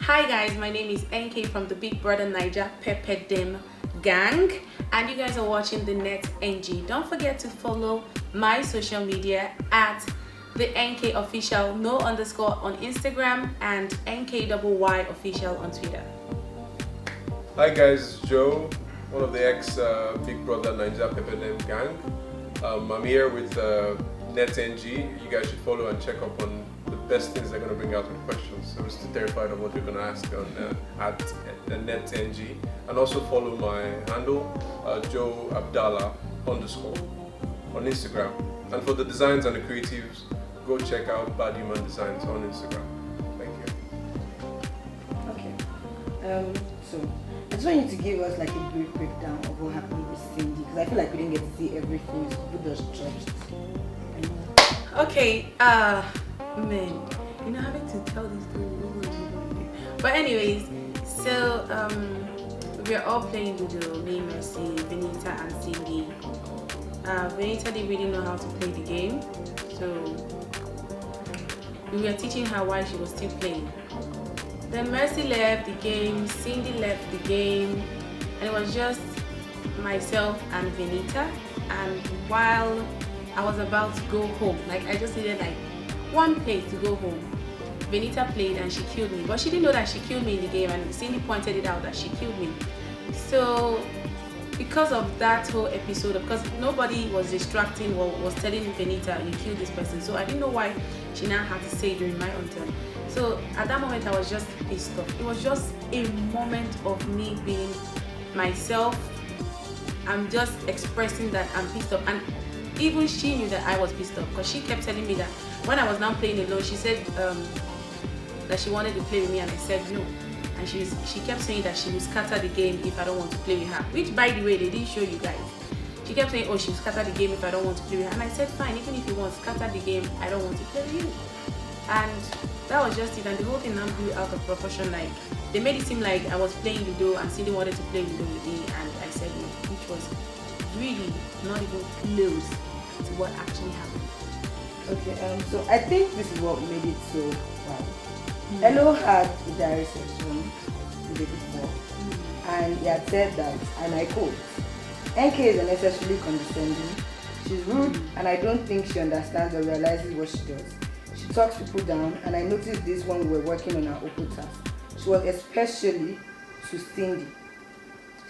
Hi guys, my name is Enkay from the Big Brother Niger Pepper Dem gang, and you guys are watching the Net NG. Don't forget to follow my social media at the NK official no underscore on Instagram and NKYY official on Twitter. Hi guys, it's Joe, one of the ex Big Brother Niger Pepper Dem gang. I'm here with Net NG. You guys should follow and check up on the best things they're going to bring out with questions. I'm still terrified of what you're going to ask on at the Net NG. And also follow my handle, Joe Abdallah underscore on Instagram. And for the designs and the creatives, go check out Bad Human Designs on Instagram. Thank you. Okay. So I just want you to give us like a brief breakdown of what happened with Cindy, because I feel like we didn't get to see everything. So people just judged. Okay, man, having to tell this story over and over again. But anyways, so we're all playing Ludo, me, Mercy, Benita, and Cindy. Benita didn't really know how to play the game, so we were teaching her while she was still playing. Then Mercy left the game, Cindy left the game, and it was just myself and Benita. And while I was about to go home, like I just needed like one play to go home, Benita played and she killed me. But she didn't know that she killed me in the game, and Cindy pointed it out that she killed me. So because of that whole episode, because nobody was distracting or was telling Benita, you killed this person, so I didn't know why she now had to say during my own turn. So at that moment I was just pissed off. It was just a moment of me being myself. I'm just expressing that I'm pissed off, and even she knew that I was pissed off, because she kept telling me that when I was now playing alone, she said that she wanted to play with me, and I said no. And she kept saying that she would scatter the game if I don't want to play with her, which by the way they didn't show you guys. She kept saying, oh, she will scatter the game if I don't want to play with her, and I said fine, even if you want to scatter the game, I don't want to play with you. And that was just it, and the whole thing now blew out of proportion. Like they made it seem like I was playing Ludo and Cindy wanted to play Ludo with me, and I said no, which was really not even close to what actually happened. Okay, so I think this is what made it so bad. Hello had a diary session the day before, and he had said that, and I quote, NK is unnecessarily condescending, she's rude, and I don't think she understands or realizes what she does. She talks people down, and I noticed this when we were working on our Oppo task. She was especially to Cindy.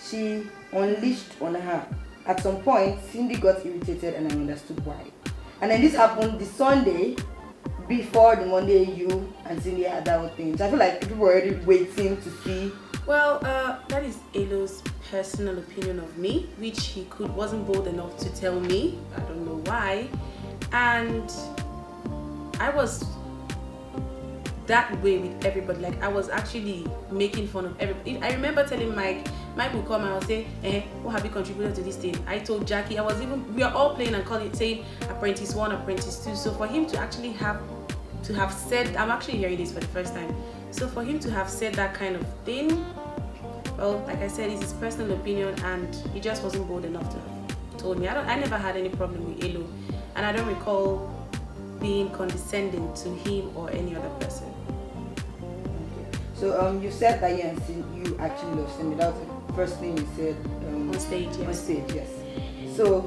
She unleashed on her. At some point, Cindy got irritated, and I understood why. And then this happened the Sunday before the Monday you and Cindy had that whole thing. So I feel like people were already waiting to see. Well, that is Elo's personal opinion of me, which he wasn't bold enough to tell me. I don't know why. And I was that way with everybody. Like I was actually making fun of everybody. I remember telling Mike would come and I would say, what have you contributed to this thing? I told Jackie, we are all playing and calling it, saying apprentice 1, apprentice 2. So for him to actually have said, I'm actually hearing this for the first time. So for him to have said that kind of thing, well, like I said, it's his personal opinion, and he just wasn't bold enough to have told me. I never had any problem with Elo, and I don't recall being condescending to him or any other person. So you said that you actually love Cindy. That was the first thing you said on stage. Yes. On stage, yes. So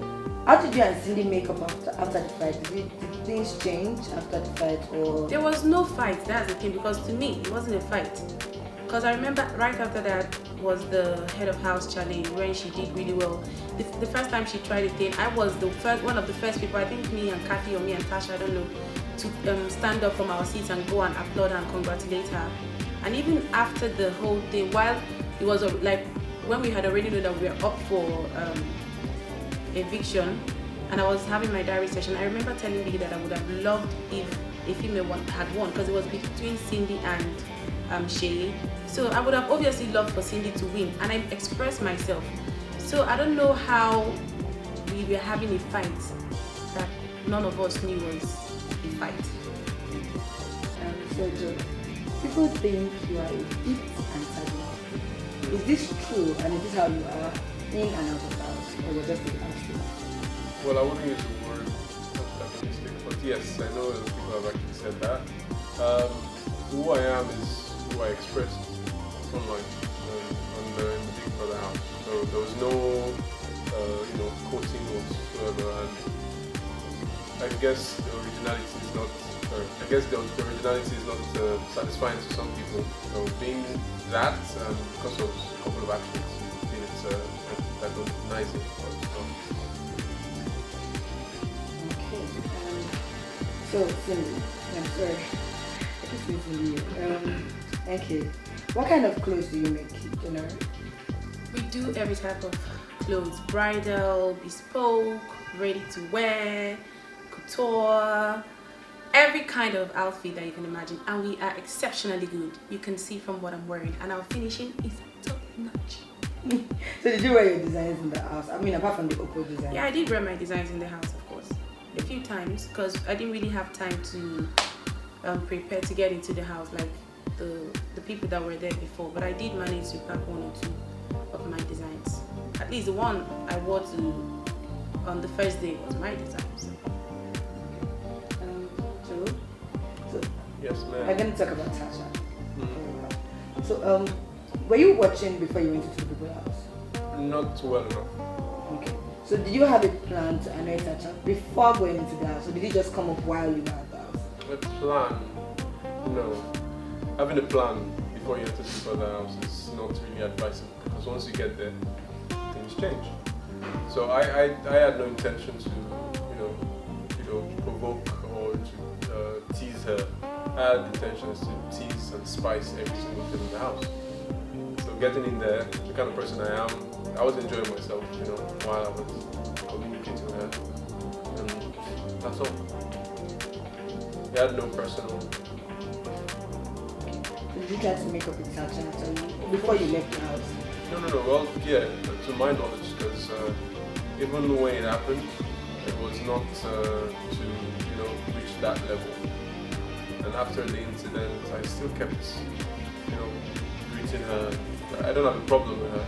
how did you and Cindy make up after the fight? Did things change after the fight, or? There was no fight. That's the thing, because to me it wasn't a fight. Because I remember right after that was the head of house challenge, when she did really well. The first time she tried the thing, I was one of the first people, I think me and Kathy or me and Tacha, I don't know, to stand up from our seats and go and applaud her and congratulate her. And even after the whole thing, while it was like when we had already known that we were up for eviction, and I was having my diary session, I remember telling Vicky that I would have loved if a female had won, because it was between Cindy and Seyi. So I would have obviously loved for Cindy to win, and I expressed myself. So I don't know how we were having a fight that none of us knew was a fight. So Joe, people think you are a bit antagonist. Is this true, and is this how you are in and out of the house, or you're just a house? Well, I wouldn't use the word antagonistic, but yes, I know that people have actually said that. Who I am is who I expressed online on the Big Brother house. So there was no, quoting whatsoever. And I guess the originality is not. The originality is not satisfying to some people. So being that, because of a couple of actions, I feel it's antagonizing. Okay. So Cindy, I'm sorry. I keep saying you. Okay. What kind of clothes do you make, generally? We do every type of clothes: bridal, bespoke, ready to wear, couture. Every kind of outfit that you can imagine, and we are exceptionally good. You can see from what I'm wearing, and our finishing is top notch. So did you wear your designs in the house? I mean, apart from the Oppo design. Yeah, I did wear my designs in the house, of course, a few times, because I didn't really have time to prepare to get into the house like the people that were there before. But I did manage to pack one or two of my designs. At least the one I wore on the first day was my design. So yes, ma'am. I'm going to talk about Tacha. Mm-hmm. So, were you watching before you went into the people's house? Not well enough. Okay. So, did you have a plan to annoy Tacha before going into the house, or did it just come up while you were at the house? A plan? No. Having a plan before you enter the people's house is not really advisable, because once you get there, things change. So I had no intention to, provoke or to tease her. I had intentions to tease and spice every single thing in the house. So getting in there, the kind of person I am, I was enjoying myself, while I was communicating with her. And that's all. We had no personal. Did you try to make up with Tacha before you left the house? No. Well, yeah, to my knowledge, because even when it happened, it was not to reach that level. And after the incident, I still kept greeting her. I don't have a problem with her.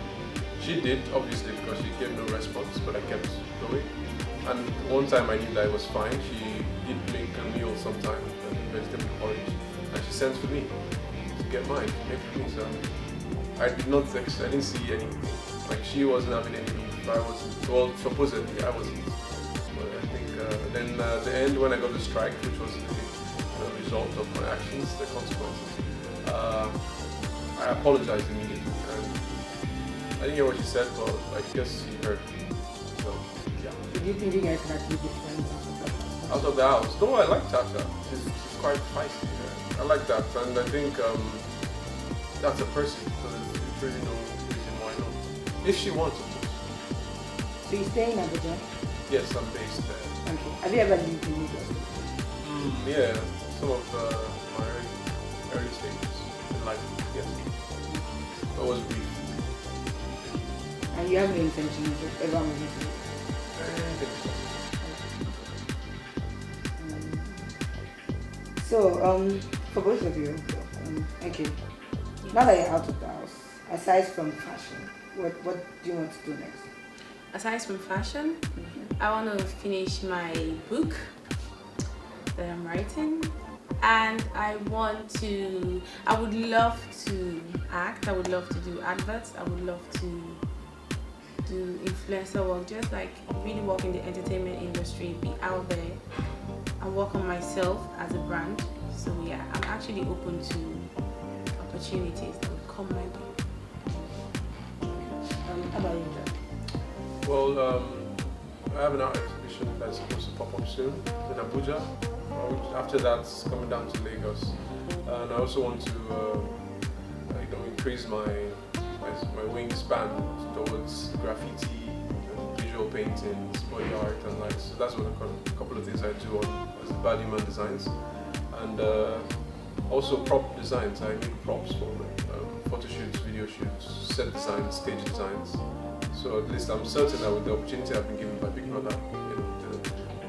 She did, obviously, because she gave no response, but I kept going. And one time I knew that it was fine. She did make a meal sometime, vegetable porridge, and she sent for me to get mine, to make for me. So I didn't see anything. Like, she wasn't having any beef. I wasn't. Well, supposedly I wasn't. But I think then at the end, when I got the strike, which was the result of my actions, the consequences, I apologized immediately. And I didn't hear what she said, but I guess she heard. So, yeah. Do you think you guys can actually be friends out of the house? No, I like Tacha. She's quite feisty. Yeah. I like that, and I think that's a person. So there's really no reason why not. If she wants, of course. So you stay in Abuja? Yes, I'm based there. Okay. Have you ever lived in Lagos? Yeah, some of my early stages in life, yes. That was brief. And you have no intention of ever moving to Lagos? I think so. So, for both of you, okay. Now that you're out of the house, aside from fashion, what do you want to do next? Aside from fashion, I want to finish my book that I'm writing, and I would love to act, I would love to do adverts, I would love to do influencer work, just like really work in the entertainment industry, be out there and work on myself as a brand. So yeah, I'm actually open to opportunities that will come my way. How about you, John? Well, I have an art exhibition that's supposed to pop up soon in Abuja. After that, it's coming down to Lagos. And I also want to increase my wingspan towards graffiti, and visual paintings, body art, and like, so that's what a couple of things I do on as Bodyman Designs. And also prop designs. I make props for photo shoots, video shoots, set designs, stage designs. So at least I'm certain that with the opportunity I've been given by Big Brother,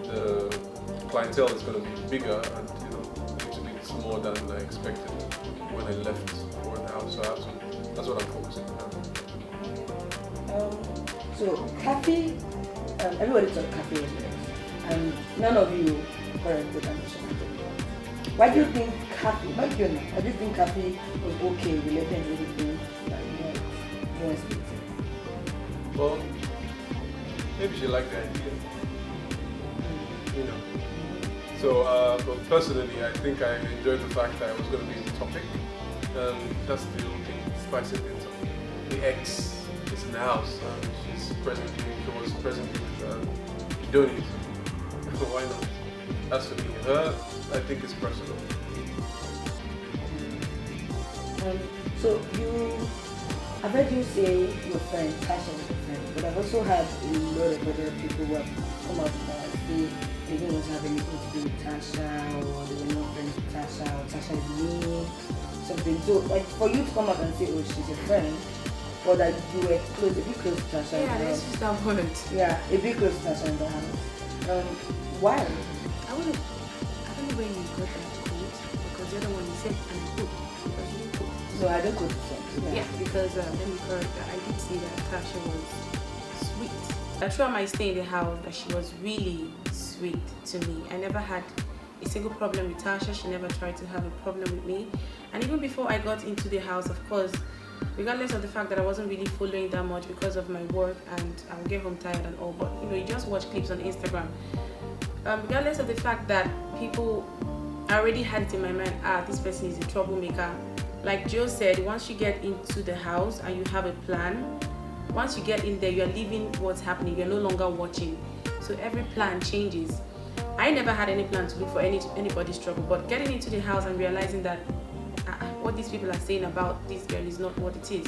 the clientele is going to be bigger and a little bit more than I expected when I left for the house. So that's what I'm focusing on. So cafe, everybody talks cafe, and none of you corrected that. Why do you think happy, not you know, I just think happy was okay, we let them do the thing that you want to. Well, maybe she liked the idea. You know. So, but personally, I think I enjoyed the fact that I was going to be the topic. That's the only thing, spicy things. The ex is in the house and she was presently with Donnie. So why not? That's for me. Her, I think it's personal. So I've heard you say your friend, Tacha was your friend, but I've also had a lot of other people who have come up and say they didn't want to have anything to do with Tacha, or they were not friends with Tacha, or Tacha is mean, something. So like for you to come up and say, oh, she's your friend, or that you were close, a bit close to Tacha. Yeah, let's use that word. Yeah, a bit close to Tacha in the house. Why? I don't know when you got that quote, because the other one you said, and I quote, because you didn't quote. No, I don't go to friends. Yeah, because let me correct that. I did see that Tacha was sweet. Throughout my stay in the house, that she was really sweet to me. I never had a single problem with Tacha. She never tried to have a problem with me. And even before I got into the house, of course, regardless of the fact that I wasn't really following that much because of my work and I would get home tired and all, but you just watch clips on Instagram. Regardless of the fact that people, I already had it in my mind, this person is a troublemaker. Like Joe said, once you get into the house and you have a plan, once you get in there, you're leaving what's happening, you're no longer watching. So every plan changes. I never had any plan to look for anybody's trouble, but getting into the house and realizing that what these people are saying about this girl is not what it is.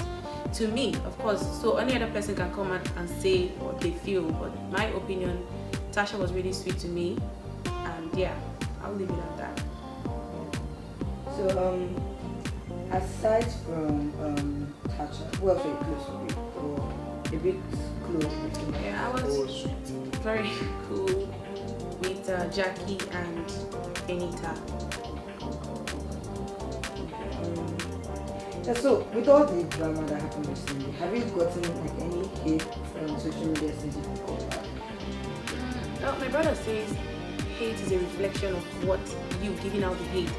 To me, of course, so any other person can come out and say what they feel, but my opinion, Tacha was really sweet to me, and yeah, I'll leave it at that. So, aside from Tacha, who else were you close with, or a bit close with? Yeah, I was very cool with Jackie and Benita. Yeah, so with all the drama that happened recently, have you gotten like any hate on social media since you got back? Well, my brother says hate is a reflection of what you giving out the hate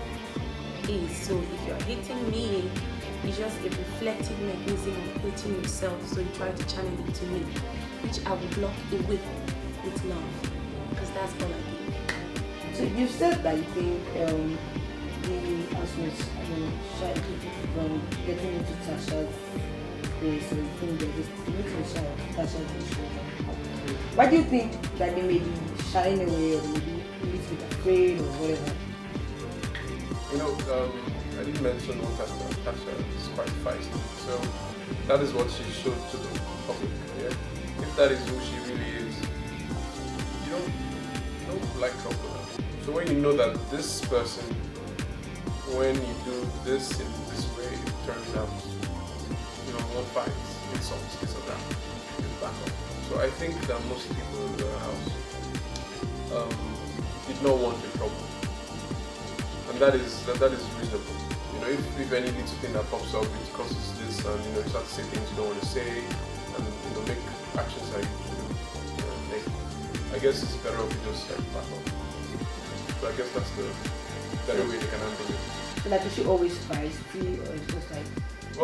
is. So if you're hating me, it's just a reflective mechanism of hating yourself. So you try to channel it to me, which I will block away with love, because that's all I give. So you said that you think the housemates shy people from getting into Tasha's space, so you think they're just looking shy of Tasha's issues. Why do you think that they may be shying away, or maybe a little bit afraid, or whatever? I did mention one time that Tacha is quite feisty, so that is what she showed to the public. Yeah, if that is who she really is, you don't like trouble. So when you know that this person, when you do this in this way, it turns out, more fights, insults, this or that, you back up. So I think that most people in the house did not want the trouble, and that is reasonable. If any little thing that pops up, it causes this, and you start to say things you don't want to say, and make actions that you shouldn't make. I guess it's better if you just back up. So I guess that's the better way they can handle it. So like, is she always feisty, or it's just like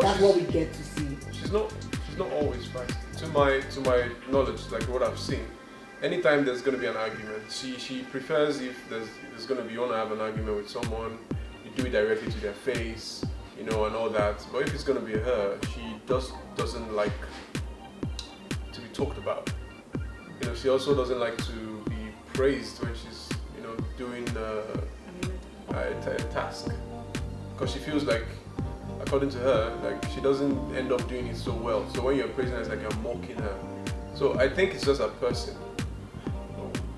that's what we get to see? She's not always feisty. To my knowledge, like what I've seen, anytime there's going to be an argument, she prefers, if there's going to be, you want to have an argument with someone, you do it directly to their face, and all that. But if it's going to be her, she doesn't like to be talked about. She also doesn't like to be praised when she's doing a task, because she feels like, according to her, like she doesn't end up doing it so well. So when you're praising her, it's like you're mocking her. So I think it's just a person.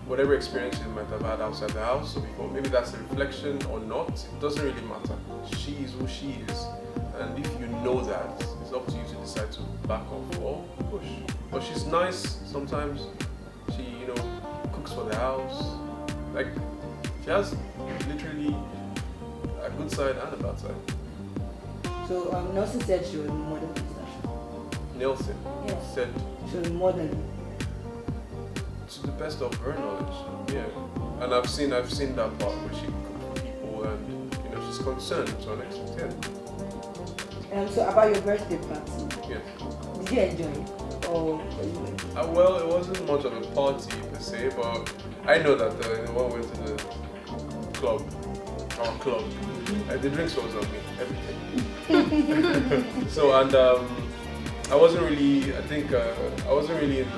Whatever experience she might have had outside the house or before, maybe that's a reflection or not, it doesn't really matter. She is who she is. And if you know that, it's up to you to decide to back off or push. But she's nice sometimes. She, cooks for the house. Like, she has literally a good side and a bad side. So Nelson said she was more than Tasha. Nelson said she was more than. To the best of her knowledge, yeah. And I've seen that part where she cooked for people, and is concerned to an extent, yeah. So about your birthday party, Yes. did you enjoy it? Or Well, it wasn't much of a party per se, but I know that one went to the club, our club, and the drinks was on me, everything. So, and I wasn't really, I think, I wasn't really in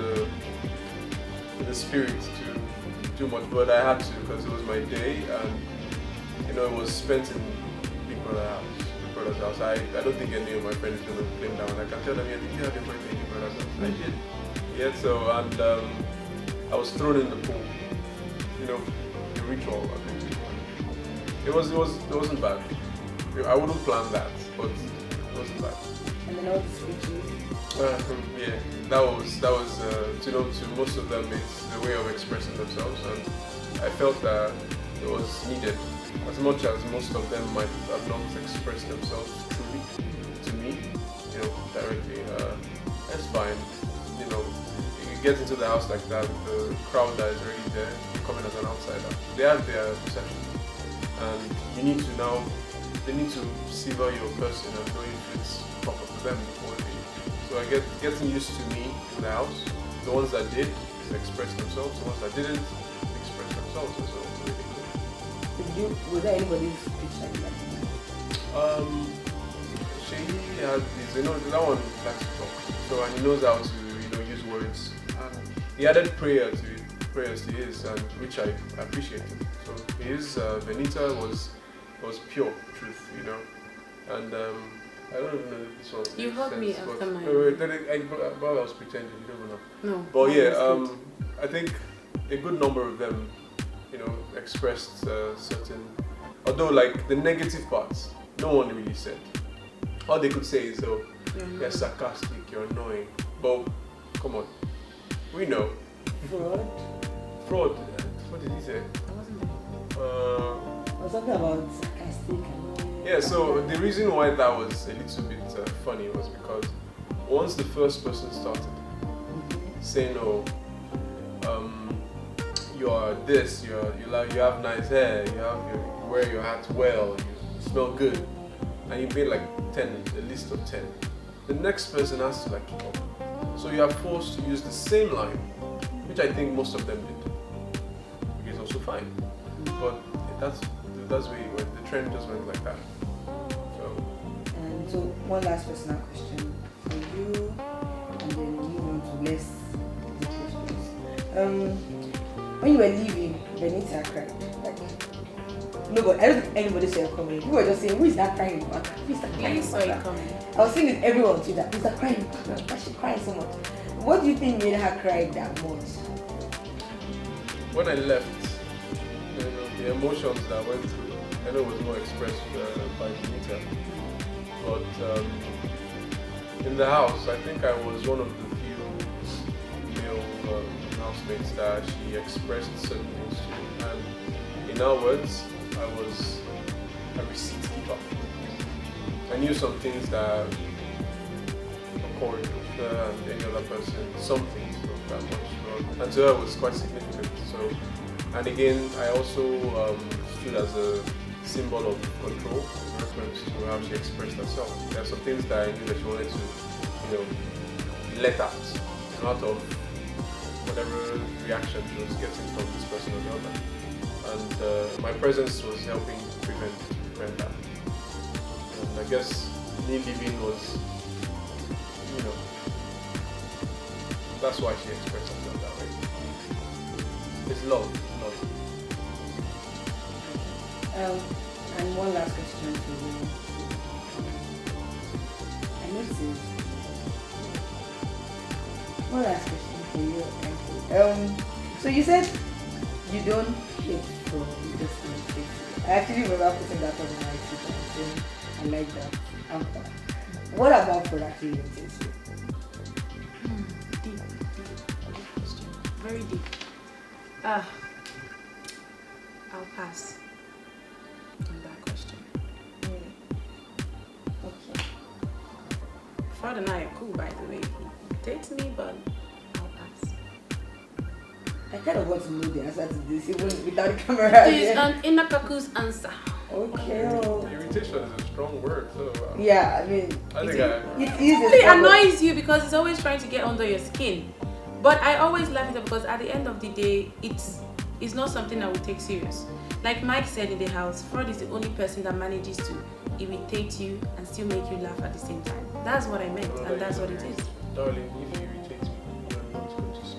the spirit to do much, but I had to because it was my day, and it was spent in Big Brother's house. I don't think any of my friends is gonna play down. I can tell them, yeah, did you have your birthday in Big Brother's house? I did. Yeah, so, and I was thrown in the pool. The ritual. I think it wasn't bad. I wouldn't plan that, but it wasn't bad. and then all the speeches. Yeah, that was to most of them it's a way of expressing themselves, and I felt that it was needed. As much as most of them might have not expressed themselves truly to me, directly, that's fine. You get into the house like that, the crowd that is already there, coming as an outsider, they have their perception, and they need to savor your person and know if it's proper for them before they. So I getting used to me in the house. The ones that did express themselves, the ones that didn't express themselves as well. Was there anybody's speech like that? Seyi has this, that one likes to talk. So, and he knows how to, use words. And he added prayers to his, and which I appreciated. So his Venita was pure truth, and I don't even know if this was. You heard me after my. But I was pretending, you don't know. No. But yeah, I think a good number of them, expressed certain. Although, like the negative parts, no one really said. All they could say is, "Oh, you're sarcastic, you're annoying." But come on, we know. Fraud. What did he say? I wasn't there. I was talking about sarcastic. Yeah, so the reason why that was a little bit funny was because once the first person started saying, "Oh, you are this, you have nice hair, you wear your hat well, you smell good," and you made like 10, a list of 10. The next person has to like keep up. So you are forced to use the same line, which I think most of them did. Which is also fine, but that's where it went. The trend just went like that. So one last personal question for you, and then move on to less detailed questions. When you were leaving, Benita cried. Like, nobody, I don't think anybody saw it coming. People were just saying, "Who is that crying in the back? Who is that crying in the Saw it back?" coming. I was seeing it everyone on Twitter. Who is that crying in the back? Why is she crying so much? What do you think made her cry that much? When I left, the emotions that I went through, I know it was more expressed by Benita. But in the house, I think I was one of the few male housemates that she expressed certain things to. And in our words, I was a receipt keeper. I knew some things that occurred with her and any other person, some things, not that much. And to her it was quite significant. So, and again, I also stood as a symbol of control in reference to how she expressed herself. There are some things that I knew that she wanted to, let out of whatever reaction she was getting from this person or the other. And my presence was helping prevent that. And I guess me leaving was, that's why she expressed herself that way. It's love. And one last question for you. I noticed. One last question for you, Enkay. So you said you don't hate from you just don't fix it. I actually remember putting that on my Twitter and saying I like that after. What about productive irritation? Deep question. Very deep. I'll pass on that question. Okay. Fred and I are cool, by the way. He dates me, but I'll pass. I kind of want to know the answer to this even without the camera. It is an Inakaku's answer. Okay. Oh. Irritation is a strong word, so Yeah, I mean, I think it is. It annoys you because it's always trying to get under your skin. But I always laugh at it because at the end of the day, it's not something I would take serious. Like Mike said in the house, Fraud is the only person that manages to irritate you and still make you laugh at the same time. That's what I meant, and that's what it is. Darling, if you irritate me, I'm not going to speak.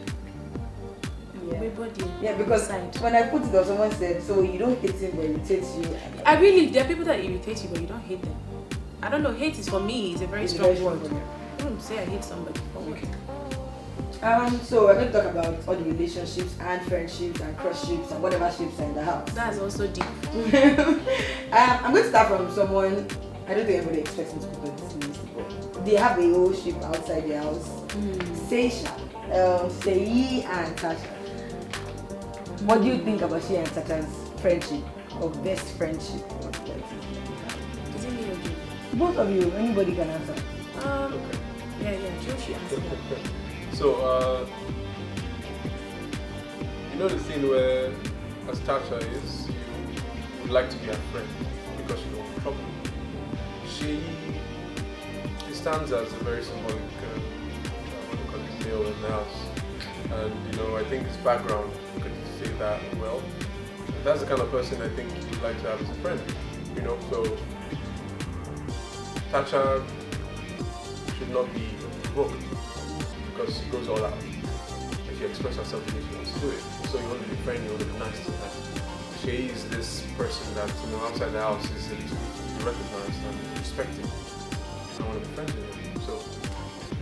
Yeah, because when I put it on, someone said, so you don't hate him but irritates you. I really, there are people that irritate you but you don't hate them. I don't know, hate is for me is a very strong word. I don't say I hate somebody. Okay. So we're going to talk about all the relationships and friendships and crushships and whatever ships are in the house. That's also deep. I'm going to start from someone, I don't think everybody expects me to put this list, but they have a whole ship outside their house. Seyi and Tacha. What do you think about Seyi and Tacha's friendship, or best friendship? Is it me or you? Both of you, anybody can answer. Yeah, Joe should answer that. So, you know the thing where, as Tacha is, you would like to be a friend because you don't want trouble. She stands as a very symbolic, male in the house. And, you know, I think his background could say that well. That's the kind of person I think you would like to have as a friend, you know, so Tacha should not be provoked because she goes all out. If she expresses herself, she wants to do it. So you want to be friendly, you want to be nice to her. She is this person that, you know, outside the house is at least recognized and respected. I want to be friends with him. So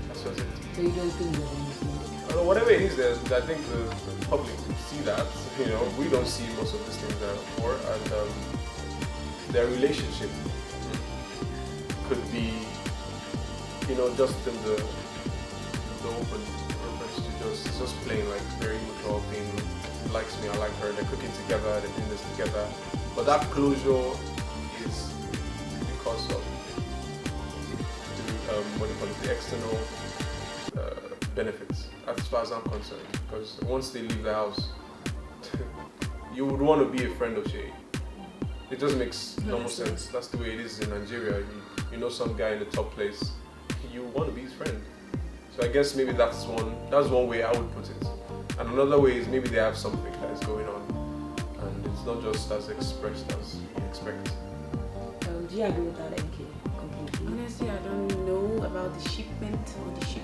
that's just it. So you don't think there's anything? Whatever it is, I think the public see that. You know, we don't see most of these things before, and their relationship could be, you know, just in the open reference to just plain like very mutual thing. He likes me, I like her. They're cooking together, they're doing this together. But that closure is because of the external benefits, as far as I'm concerned. Because once they leave the house, you would want to be a friend of Seyi. It just makes normal sense. That's the way it is in Nigeria. You know some guy in the top place, you want to be his friend. So I guess maybe that's one way I would put it. And another way is maybe they have something that is going on, and it's not just as expressed as you expect. Do you agree with that, Enkay? Completely. Honestly, I don't know about the shipment or the ship.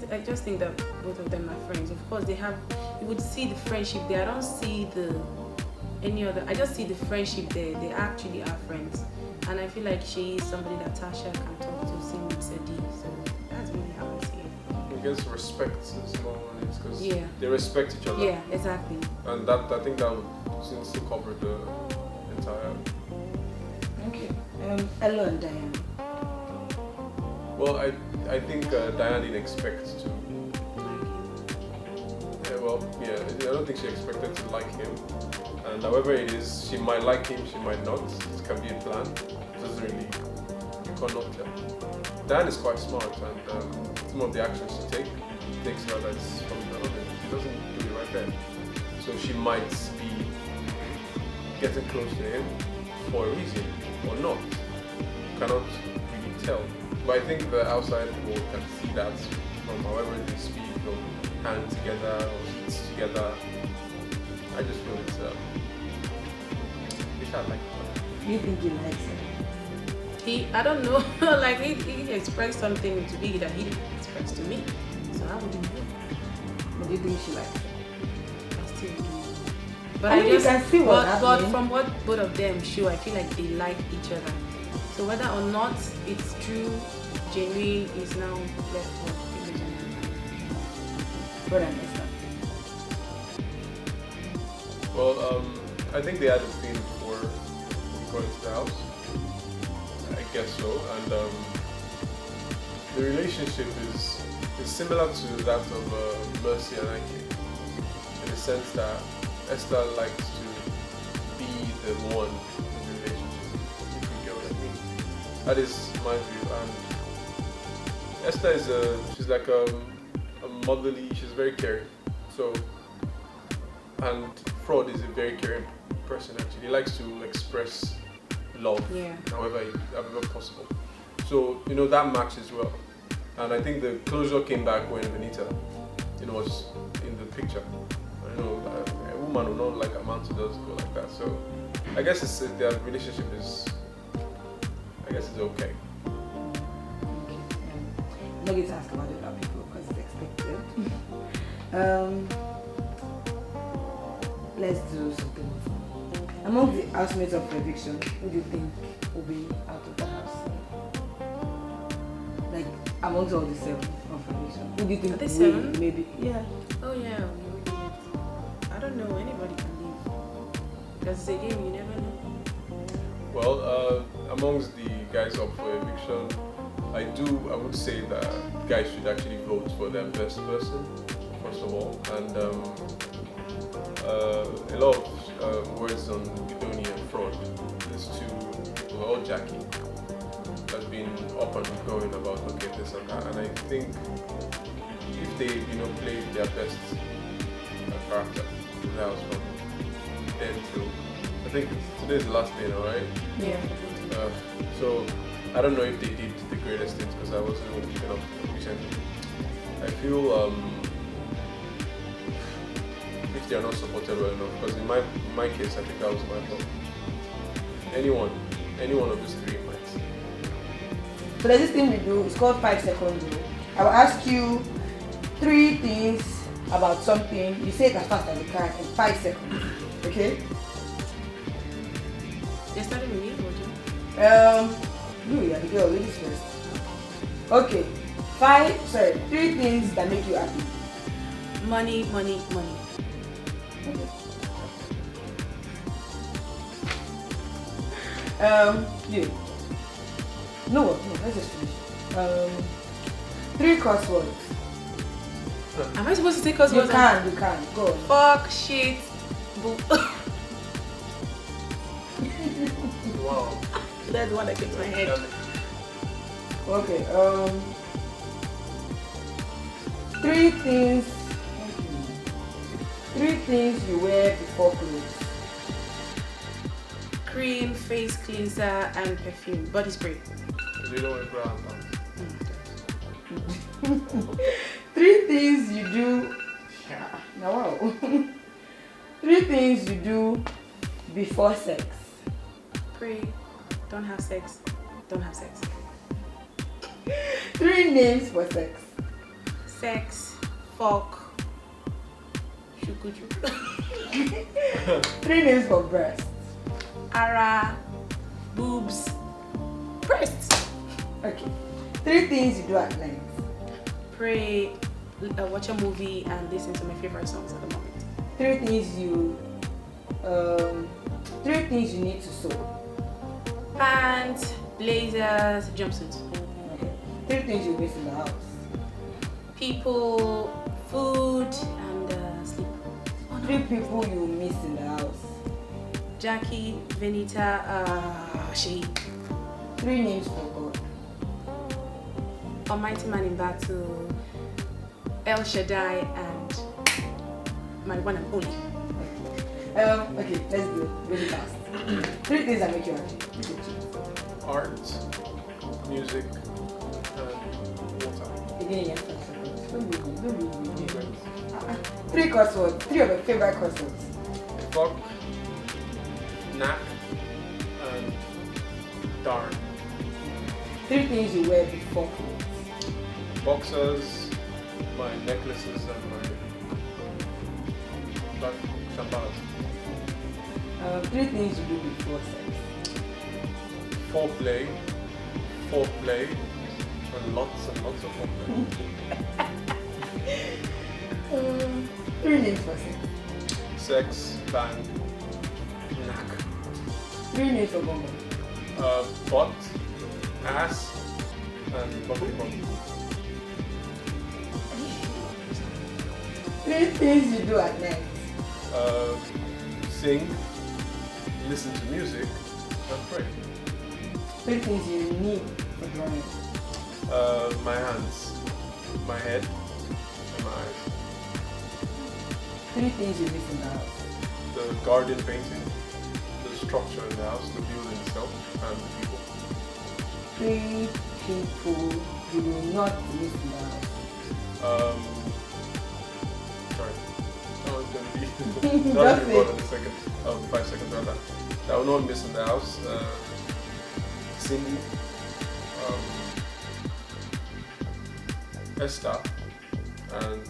I just think that both of them are friends. Of course, they have. You would see the friendship there. I don't see any other. I just see the friendship there. They actually are friends, and I feel like she is somebody that Tacha can talk to, same with Seyi. So that's really how I see it. I guess respect is more on it because they respect each other. Yeah, exactly. And that I think that would seems to cover the entire. Okay. Hello, and Diane. Well, I think Diane didn't expect to. I don't think she expected to like him. And however it is, she might like him, she might not. It can be a plan. It doesn't really, you cannot tell. Diane is quite smart, and some of the actions she takes her that's from the other. She doesn't do it right there. So she might be getting close to him for a reason or not. You cannot really tell. But I think the outside people can see that from however they speak or hang together or eat together. I just feel it's they should like that. You think he likes her? I don't know, like he expressed something to me that he didn't express to me. So I wouldn't know. But do you think she likes her? I still don't know. But I mean, you can see what's but happening. from what both of them show, I feel like they like each other. So whether or not it's true, genuine is now left for people to know. Brother and Esther. Well, I think they had a thing before going to the house. I guess so. And the relationship is similar to that of Mercy and Enkay, in the sense that Esther likes to be the one in the relationship, if you get what I mean. That is my view. And Esther she's like a motherly, she's very caring. So, and Fraud is a very caring person actually. He likes to express love, Yeah. however possible. So, that matches well. And I think the closure came back when Venita, was in the picture. A woman will not like a man to just go like that. So, I guess their relationship is, it's okay. I'm not going to ask about the other people because it's expected. Let's do something. Among the housemates of eviction, who do you think will be out of the house? Like amongst all the 7 of eviction, who do you think Are they 7? Maybe? Yeah. Oh yeah, we did. I don't know. Anybody can leave. Because it's a game. You never know. Well, amongst the guys up for eviction, I would say that guys should actually vote for their best person, first of all. And a lot of words on Guidoni and fraud. These two, well, Jackie, has been up and going about this and that. And I think if they, played their best character in the house from then till, I think today's the last day now, right? Yeah. So I don't know if they did the greatest things because I wasn't really keeping up recently. I feel if they are not supported well enough, because in my case I think that was my fault. Any one of these 3 might. So there's this thing we do. It's called 5 second rule. I will ask you 3 things about something. You say it as fast as you can in 5 seconds. Okay? You're starting with me, or you? You are the girl. Ladies first. Okay. 3 things that make you happy. Money. Okay. You. No, let's just finish. 3 crosswords. Am I supposed to say cuss words? You can. Go on. Fuck, shit, boo. Wow. That's the one that came to my head. Okay. 3 things. 3 things you wear before clothes. Cream, face cleanser, and perfume. Body spray. You don't wear bra and pants. 3 things you do. Now, wow. 3 things you do before sex. Pray. Don't have sex. 3 names for sex. Sex. Fuck. Shukuju. 3 names for breast. Ara. Boobs. Breasts. Okay. 3 things you do at night. Pray. Watch a movie and listen to my favorite songs at the moment. 3 things you. 3 things you need to sew. Pants, blazers, jumpsuits. Okay. 3 things you miss in the house. People, food, and sleep. 3 people you miss in the house. Jackie, Venita, Seyi. 3 names for God. Almighty Man in Battle, El Shaddai, and my one and only. Okay, let's do it really fast. 3 things that make you happy. Art, music, and water. Again, yes. Don't be. 3 crosswords. 3 of your favorite crosswords. Fuck, knack, and darn. 3 things you wear before clothes. Boxers, my necklaces, and my black shambas. 3 things you do before sex. Foreplay, and lots of foreplay. 3 names for sex. Sex, bang, knack. 3 names for bongo. Butt, ass, and bubbly bum. 3 things you do at night. Sing, listen to music, and pray. 3 things you need for drawing. My hands, my head, and my eyes. 3 things you miss in the house. The garden painting, the structure in the house, the building itself, and the people. 3 people you will not miss in the house. Sorry. No, it's gonna be not be more than a second. 5 seconds rather. That will not miss in the house. Cindy, Esther, and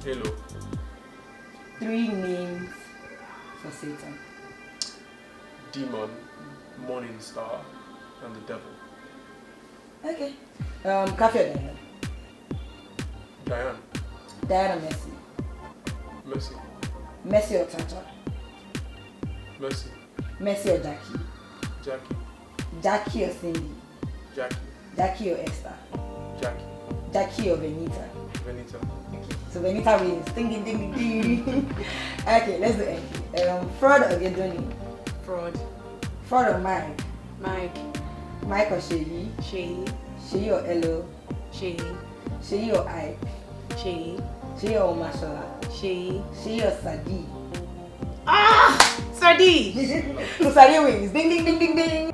Hello. 3 names for Satan. Demon, Morning Star, and the Devil. Okay. Coffee or Diana? Diane, Diana Messi. Mercy, Messi or Tacha? Mercy, Messi or Jackie? Jackie, Jackie or Cindy? Jackie, Jackie or Esther? Jackie, Jackie or Benita? Benita. So Benita wins. Ding ding ding ding ding. Okay, let's do it. Fraud or Gedoni? Fraud. Fraud or Mike? Mike. Mike or Seyi? Seyi. Seyi or Elo? Seyi. Seyi or Ike? Seyi. Seyi or Mashola? Seyi. Seyi or Sadi? Ah! Sadi! So Sadi wins. Ding ding ding ding ding.